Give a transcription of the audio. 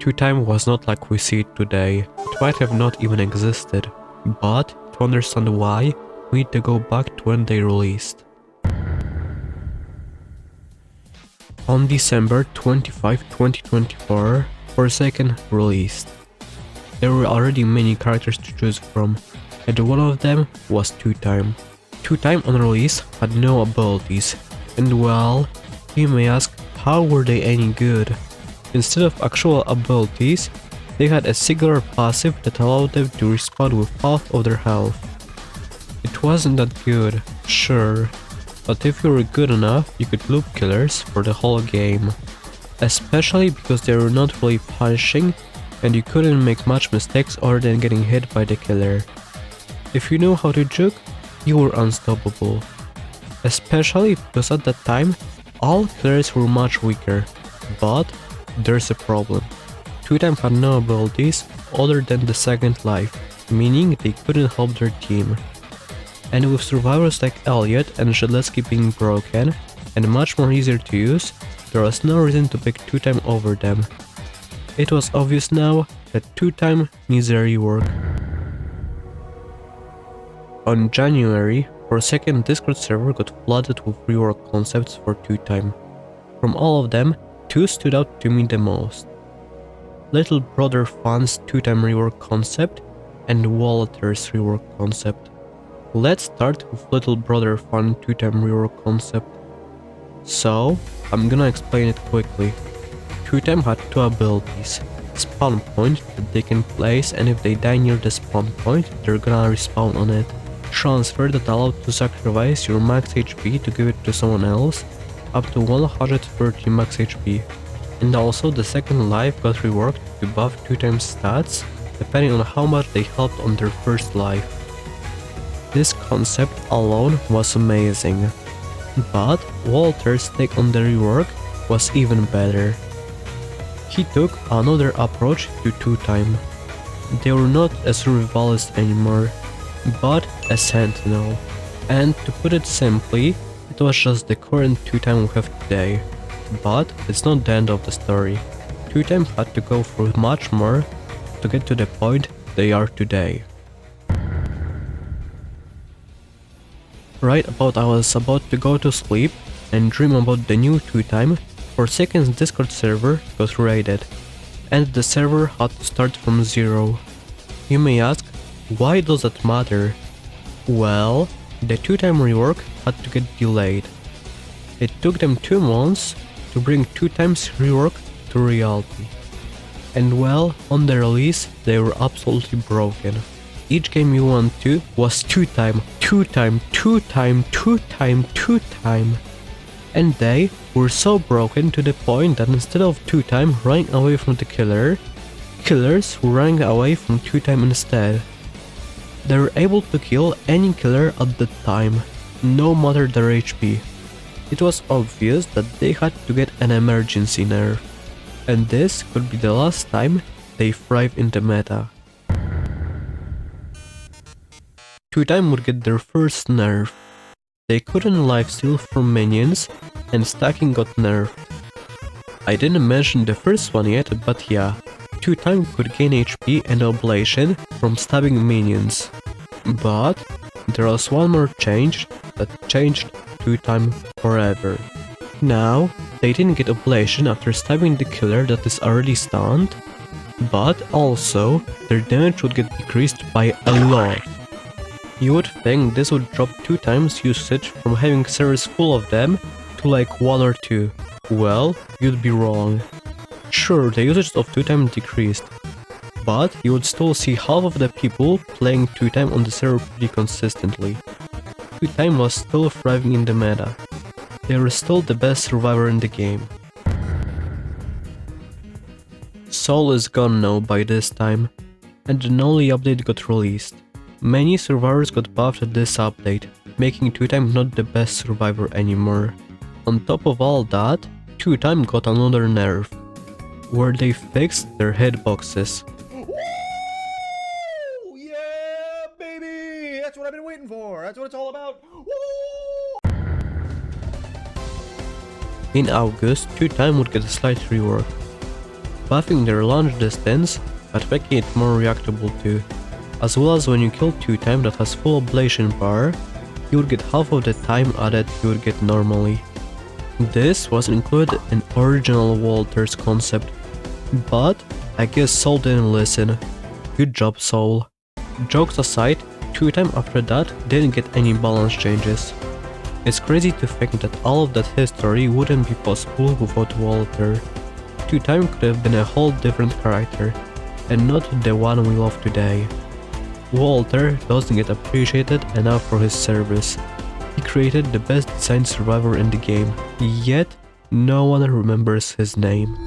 Two-time was not like we see it today. It might have not even existed. But, to understand why, we need to go back to when they released. On December 25, 2024, Forsaken released. There were already many characters to choose from, and one of them was Two-time. Two-time on release had no abilities, and well, you may ask, how were they any good? Instead of actual abilities, they had a singular passive that allowed them to respawn with half of their health. It wasn't that good, sure, but if you were good enough, you could loop killers for the whole game. Especially because they were not really punishing, and you couldn't make much mistakes other than getting hit by the killer. If you knew how to juke, you were unstoppable. Especially because at that time, all killers were much weaker. But there's a problem. Two-time had no abilities other than the second life, meaning they couldn't help their team. And with survivors like ALOT and Shedleski being broken, and much more easier to use, there was no reason to pick Two-time over them. It was obvious now that Two-time needs a rework. On January, Forsaken Discord server got flooded with rework concepts for Two-time. From all of them, two stood out to me the most. Little Brother Fun's Two-time rework concept and Walter's rework concept. Let's start with Little Brother Fun Two-time rework concept. So, I'm gonna explain it quickly. Two-time had two abilities. Spawn point that they can place, and if they die near the spawn point, they're gonna respawn on it. Transfer that allowed to sacrifice your max HP to give it to someone else, up to 130 max HP. And also the second life got reworked to buff Two-time stats, depending on how much they helped on their first life. This concept alone was amazing. But Walter's take on the rework was even better. He took another approach to Two-time. They were not a survivalist anymore, but a sentinel. And to put it simply, it was just the current Two-time we have today. But it's not the end of the story. Two-time had to go through much more to get to the point they are today. Right about I was about to go to sleep and dream about the new Two-time, Forsaken's Discord server got raided, and the server had to start from zero. You may ask, why does that matter? Well, the Two-time rework had to get delayed. It took them 2 months to bring Two-time's rework to reality. And well, on the release, they were absolutely broken. Each game you went to was Two-time, Two-time, Two-time, Two-time, Two-time. And they were so broken to the point that instead of Two-time running away from the killer, killers were running away from Two-time instead. They were able to kill any killer at that time, no matter their HP. It was obvious that they had to get an emergency nerf, and this could be the last time they thrive in the meta. Two-time would get their first nerf. They couldn't lifesteal from minions, and stacking got nerfed. I didn't mention the first one yet, but yeah, Two-time could gain HP and oblation from stabbing minions. But there was one more change that changed Two-time forever. Now, they didn't get oblation after stabbing the killer that is already stunned, but also their damage would get decreased by a lot. You would think this would drop Two-time's usage from having servers full of them to like 1 or 2. Well, you'd be wrong. Sure, the usage of Two-time decreased, but you would still see half of the people playing Two-time on the server pretty consistently. Two-time was still thriving in the meta. They were still the best survivor in the game. Soul is gone now by this time, and an only update got released. Many survivors got buffed at this update, making Two-time not the best survivor anymore. On top of all that, Two-time got another nerf, where they fixed their hitboxes. Woo! Yeah, baby! That's what I've been waiting for. That's what it's all about. Woo! In August, Two-time would get a slight rework, buffing their launch distance, but making it more reactable too. As well as when you kill 2-time that has full ablation power, you would get half of the time added you would get normally. This was included in original Walter's concept, but I guess Soul didn't listen. Good job, Soul. Jokes aside, 2-time after that didn't get any balance changes. It's crazy to think that all of that history wouldn't be possible without Walter. 2-time could have been a whole different character, and not the one we love today. Walter doesn't get appreciated enough for his service. He created the best designed survivor in the game, yet no one remembers his name.